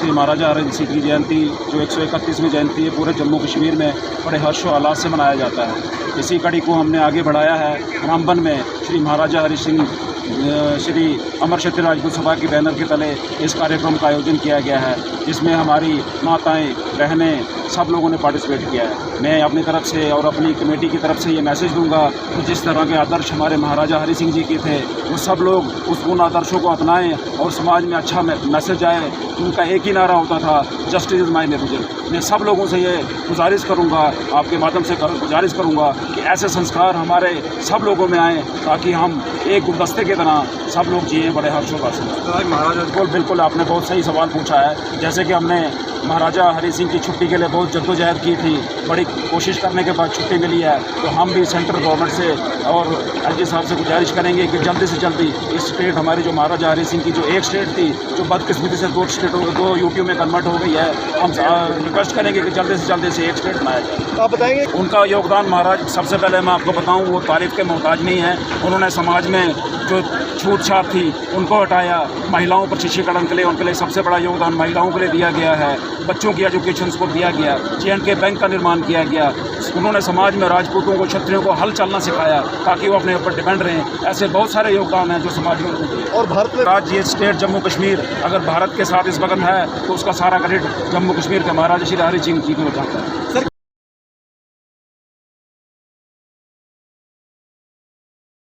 श्री महाराजा हरि सिंह की जयंती जो 131वीं जयंती है पूरे जम्मू कश्मीर में बड़े हर्षोल्लास से मनाया जाता है। इसी कड़ी को हमने आगे बढ़ाया है। रामबन में श्री महाराजा हरि सिंह श्री अमर क्षत्रिय राजपूत सभा के बैनर के तले इस कार्यक्रम का आयोजन किया गया है, जिसमें हमारी माताएं, बहनें सब लोगों ने पार्टिसिपेट किया है। मैं अपनी तरफ से और अपनी कमेटी की तरफ से ये मैसेज दूंगा कि जिस तरह के आदर्श हमारे महाराजा हरि सिंह जी के थे, वो सब लोग उन आदर्शों को अपनाएं और समाज में अच्छा मैसेज आए। उनका एक ही नारा होता था, जस्टिस इज़ माय रिलीजन। मैं सब लोगों से ये गुजारिश करूंगा, आपके माध्यम से गुजारिश करूंगा कि ऐसे संस्कार हमारे सब लोगों में आएँ, ताकि हम एक गुलदस्ते की तरह सब लोग जिए बड़े हर्षोल्लास से। महाराजा बिल्कुल आपने बहुत सही सवाल पूछा है। जैसे कि हमने महाराजा हरि सिंह की छुट्टी के लिए बहुत जद्दोजहद की थी, बड़ी कोशिश करने के बाद छुट्टी मिली है, तो हम भी सेंट्रल गवर्नमेंट से और एलजी साहब से गुजारिश करेंगे कि जल्दी से जल्दी इस स्टेट हमारी जो महाराजा हरि सिंह की जो एक स्टेट थी, जो बदकिस्मती से दो यूटी में कन्वर्ट हो गई है, हम रिक्वेस्ट करेंगे कि जल्दी से जल्दी से एक स्टेट बनाया जाए। आप बताएंगे उनका योगदान महाराज, सबसे पहले मैं आपको बताऊँ, वो तारीफ़ के मोहताज नहीं है। उन्होंने समाज में जो छूत छात थी उनको हटाया, महिलाओं पर शिक्षीकरण के लिए उनके लिए सबसे बड़ा योगदान महिलाओं के लिए दिया गया है। बच्चों की एजुकेशन को दिया गया, J&K बैंक का निर्माण किया गया। उन्होंने समाज में राजपूतों को, क्षत्रियों को हल चलना सिखाया ताकि वो अपने ऊपर डिपेंड रहें। ऐसे बहुत सारे योगदान हैं जो समाज में दिए। और भारत में राज्य ये स्टेट जम्मू कश्मीर अगर भारत के साथ इस वक्त है तो उसका सारा क्रेडिट जम्मू कश्मीर के महाराजा श्री हरि सिंह जी को जाता है।